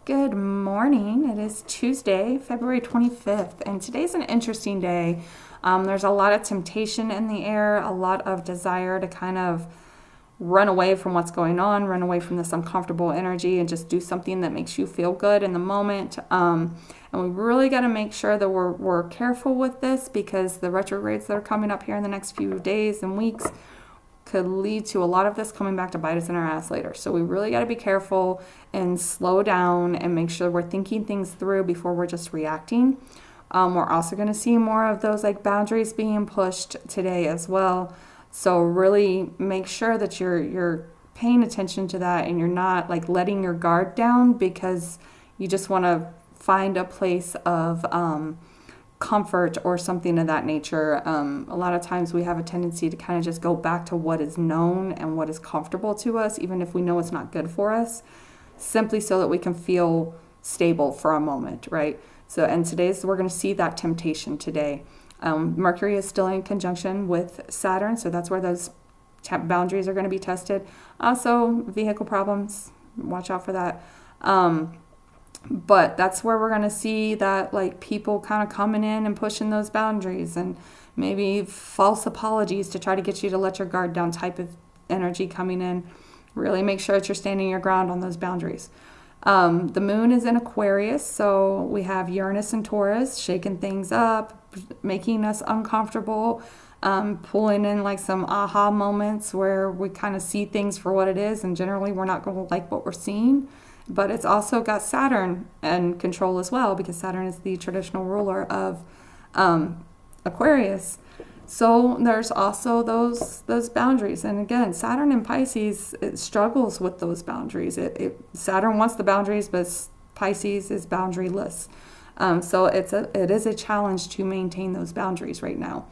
Good morning. It is Tuesday, February 25th, and today's an interesting day. There's a lot of temptation in the air, a lot of desire to kind of run away from what's going on, run away from this uncomfortable energy, and just do something that makes you feel good in the moment. And we really got to make sure that we're careful with this, because the retrogrades that are coming up here in the next few days and weeks could lead to a lot of this coming back to bite us in our ass later. So we really got to be careful and slow down and make sure we're thinking things through before we're just reacting. We're also going to see more of those like boundaries being pushed today as well. So really make sure that you're paying attention to that, and you're not like letting your guard down because you just want to find a place of comfort or something of that nature. A lot of times we have a tendency to kind of just go back to what is known and what is comfortable to us, even if we know it's not good for us, simply so that we can feel stable for a moment, right? So, and we're going to see that temptation today. Mercury is still in conjunction with Saturn, so that's where those boundaries are going to be tested. Also, vehicle problems, watch out for that. But that's where we're going to see that like people kind of coming in and pushing those boundaries, and maybe false apologies to try to get you to let your guard down type of energy coming in. Really make sure that you're standing your ground on those boundaries. The moon is in Aquarius, so we have Uranus and Taurus shaking things up, making us uncomfortable, pulling in like some aha moments where we kind of see things for what it is, and generally we're not going to like what we're seeing. But it's also got Saturn in control as well, because Saturn is the traditional ruler of Aquarius. So there's also those boundaries. And again, Saturn in Pisces, it struggles with those boundaries. Saturn wants the boundaries, but Pisces is boundaryless. So it is a challenge to maintain those boundaries right now.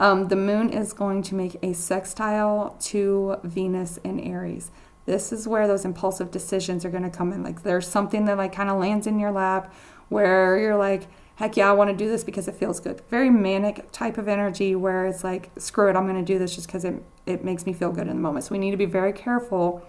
The moon is going to make a sextile to Venus in Aries. This is where those impulsive decisions are going to come in. Like there's something that like kind of lands in your lap where you're like, heck yeah, I want to do this because it feels good. Very manic type of energy where it's like, screw it, I'm going to do this just because it makes me feel good in the moment. So we need to be very careful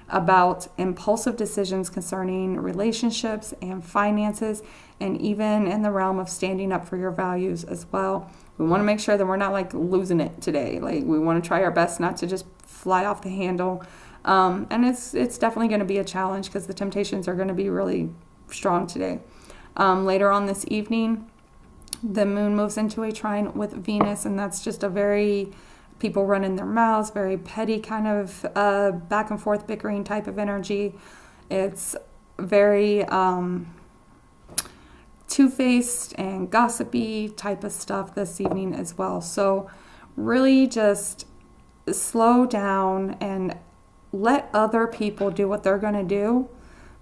about impulsive decisions concerning relationships and finances, and even in the realm of standing up for your values as well. We want to make sure that we're not like losing it today. Like we want to try our best not to just fly off the handle. And it's definitely going to be a challenge because the temptations are going to be really strong today. Later on this evening, the moon moves into a trine with Venus, and that's just a very people running their mouths, very petty kind of back and forth bickering type of energy. It's very two-faced and gossipy type of stuff this evening as well. So really just slow down and let other people do what they're going to do,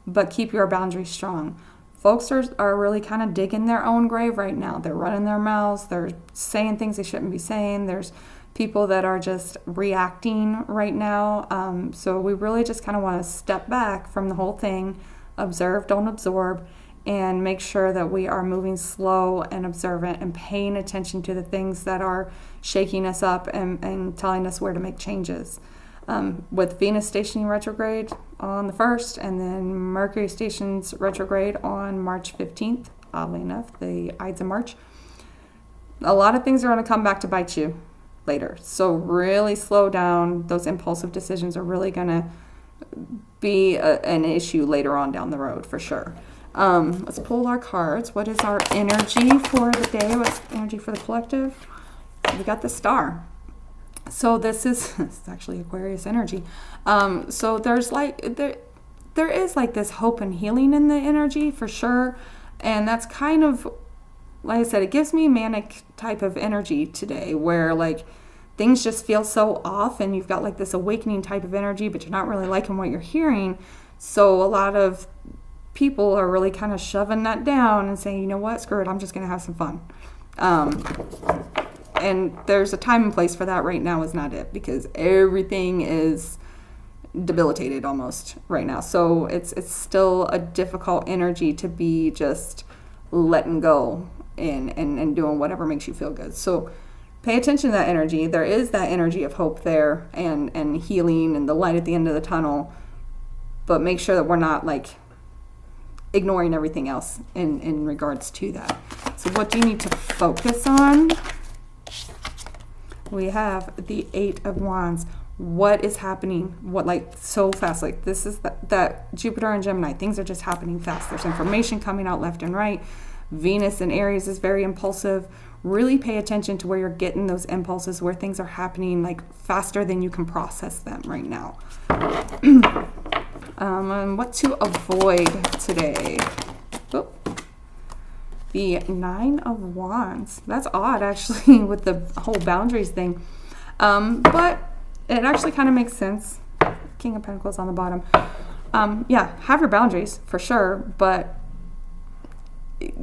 but keep your boundaries strong. Folks are really kind of digging their own grave right now. They're running their mouths. They're saying things they shouldn't be saying. There's people that are just reacting right now. So we really just kind of want to step back from the whole thing, observe, don't absorb, and make sure that we are moving slow and observant and paying attention to the things that are shaking us up and telling us where to make changes. With Venus stationing retrograde on the 1st, and then Mercury stations retrograde on March 15th, oddly enough, the Ides of March. A lot of things are going to come back to bite you later. So really slow down. Those impulsive decisions are really going to be an issue later on down the road for sure. Let's pull our cards. What is our energy for the day? What's energy for the collective? We got the Star. So this is actually Aquarius energy. So there's like there is like this hope and healing in the energy for sure, and that's kind of like I said, it gives me manic type of energy today where like things just feel so off, and you've got like this awakening type of energy, but you're not really liking what you're hearing. So a lot of people are really kind of shoving that down and saying, you know what, screw it, I'm just going to have some fun. And there's a time and place for that. Right now is not it, because everything is debilitated almost right now. So it's still a difficult energy to be just letting go and doing whatever makes you feel good. So pay attention to that energy. There is that energy of hope there and healing and the light at the end of the tunnel. But make sure that we're not like ignoring everything else in regards to that. So what do you need to focus on? We have the Eight of Wands. What is happening? What, like, so fast? Like, this is that Jupiter and Gemini. Things are just happening fast. There's information coming out left and right. Venus in Aries is very impulsive. Really pay attention to where you're getting those impulses, where things are happening like faster than you can process them right now. And what to avoid today? Oh, the Nine of Wands. That's odd, actually, with the whole boundaries thing. But it actually kind of makes sense. King of Pentacles on the bottom. Yeah, have your boundaries for sure, but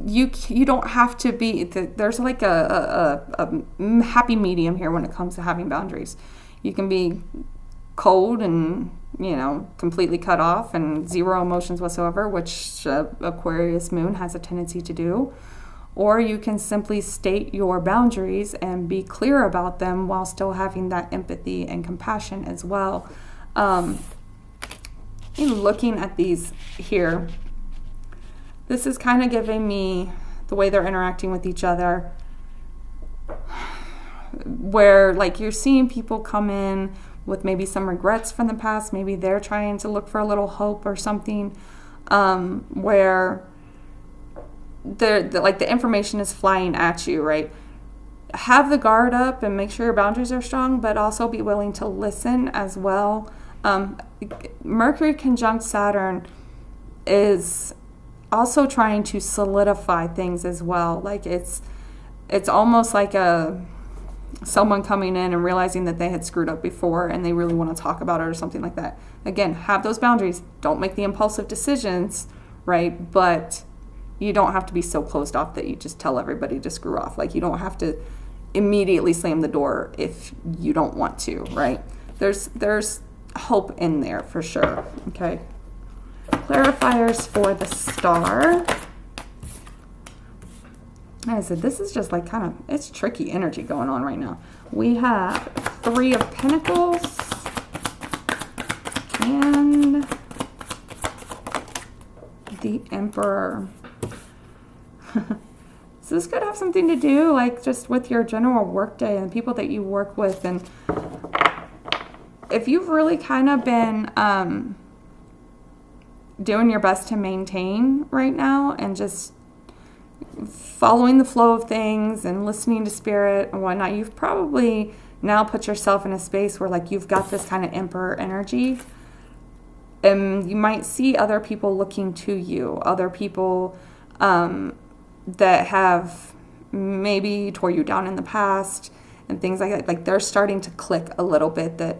you don't have to be. There's like a happy medium here when it comes to having boundaries. You can be cold and, you know, completely cut off and zero emotions whatsoever, which Aquarius moon has a tendency to do. Or you can simply state your boundaries and be clear about them while still having that empathy and compassion as well. In looking at these here, this is kind of giving me the way they're interacting with each other, where like you're seeing people come in with maybe some regrets from the past. Maybe they're trying to look for a little hope or something, where like the information is flying at you, right? Have the guard up and make sure your boundaries are strong, but also be willing to listen as well. Mercury conjunct Saturn is also trying to solidify things as well. Like it's almost like someone coming in and realizing that they had screwed up before and they really want to talk about it or something like that. Again, have those boundaries. Don't make the impulsive decisions, right? But you don't have to be so closed off that you just tell everybody to screw off. Like, you don't have to immediately slam the door if you don't want to, right? There's hope in there for sure. Okay. Clarifiers for the Star. Like I said, this is just like kind of, it's tricky energy going on right now. We have Three of Pentacles and the Emperor. So this could have something to do like just with your general work day and the people that you work with. And if you've really kind of been doing your best to maintain right now and just following the flow of things and listening to spirit and whatnot, you've probably now put yourself in a space where like you've got this kind of Emperor energy, and you might see other people looking to you, other people that have maybe tore you down in the past and things like that. Like they're starting to click a little bit that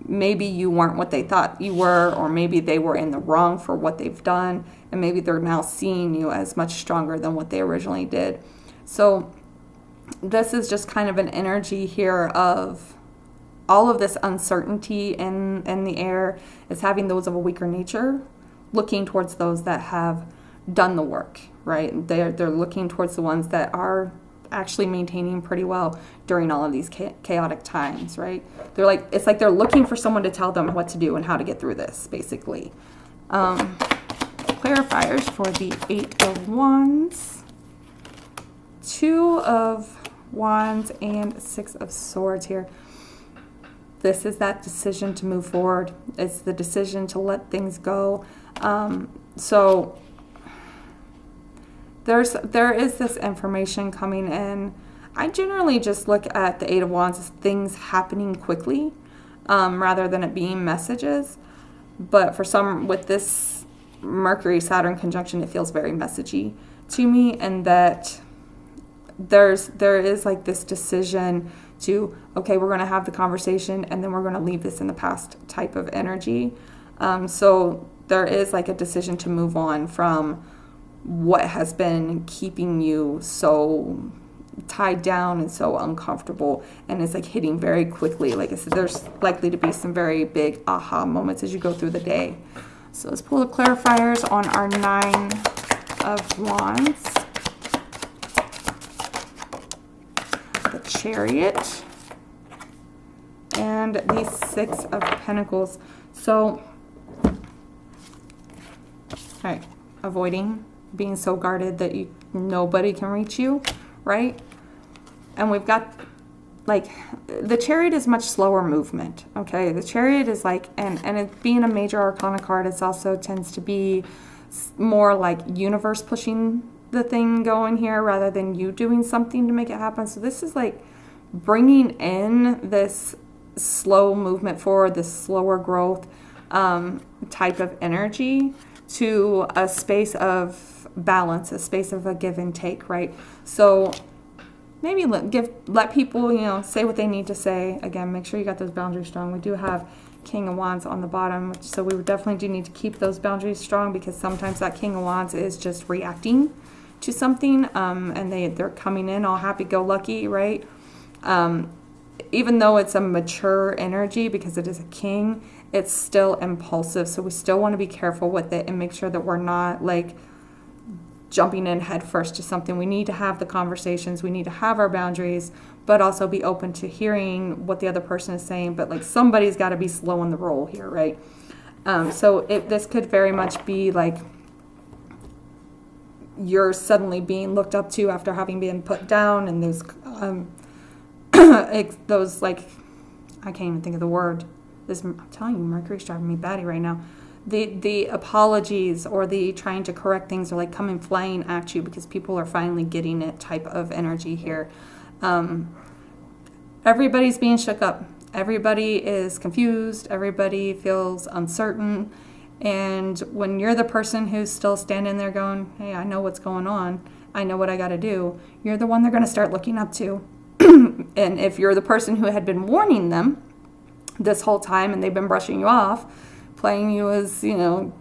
maybe you weren't what they thought you were, or maybe they were in the wrong for what they've done, and maybe they're now seeing you as much stronger than what they originally did. So this is just kind of an energy here of all of this uncertainty in the air is having those of a weaker nature looking towards those that have done the work, right? They're looking towards the ones that are actually maintaining pretty well during all of these chaotic times, right? They're like, it's like they're looking for someone to tell them what to do and how to get through this, basically. Clarifiers for the Eight of Wands, Two of Wands, and Six of Swords here. This is that decision to move forward. It's the decision to let things go. So there is this information coming in. I generally just look at the Eight of Wands as things happening quickly, rather than it being messages. But for some, with this Mercury-Saturn conjunction, it feels very messagey to me, and that there is like this decision to, okay, we're going to have the conversation and then we're going to leave this in the past type of energy. So there is like a decision to move on from what has been keeping you so tied down and so uncomfortable, and it's like hitting very quickly. Like I said, there's likely to be some very big aha moments as you go through the day. So let's pull the clarifiers on our Nine of Wands, the Chariot, and the Six of Pentacles. So, all right, avoiding, being so guarded that nobody can reach you, right? And we've got, like, the Chariot is much slower movement, okay? The Chariot is like, and it being a major arcana card, it also tends to be more like universe pushing the thing going here rather than you doing something to make it happen. So this is like bringing in this slow movement forward, this slower growth type of energy to a space of balance, a space of a give and take, right? So maybe let people, say what they need to say. Again, make sure you got those boundaries strong. We do have King of Wands on the bottom, so we definitely do need to keep those boundaries strong, because sometimes that King of Wands is just reacting to something, and they're coming in all happy-go-lucky, right? Even though it's a mature energy, because it is a king, it's still impulsive, so we still want to be careful with it and make sure that we're not like jumping in head first to something. We need to have the conversations, we need to have our boundaries, but also be open to hearing what the other person is saying. But like, somebody's got to be slow in the roll here, right? So this could very much be like you're suddenly being looked up to after having been put down, and those those, like, I can't even think of the word. I'm telling you, Mercury's driving me batty right now. The apologies or the trying to correct things are like coming flying at you because people are finally getting it type of energy here. Everybody's being shook up. Everybody is confused. Everybody feels uncertain. And when you're the person who's still standing there going, hey, I know what's going on, I know what I got to do, you're the one they're going to start looking up to. And if you're the person who had been warning them this whole time and they've been brushing you off, playing you as,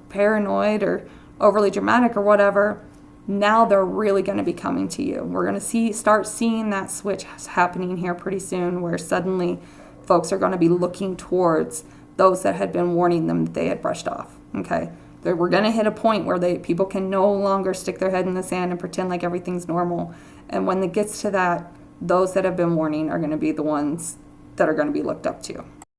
paranoid or overly dramatic or whatever, now they're really going to be coming to you. We're going to start seeing that switch happening here pretty soon, where suddenly folks are going to be looking towards those that had been warning them that they had brushed off. Okay, we're going to hit a point where people can no longer stick their head in the sand and pretend like everything's normal. And when it gets to that, those that have been warning are going to be the ones that are going to be looked up to.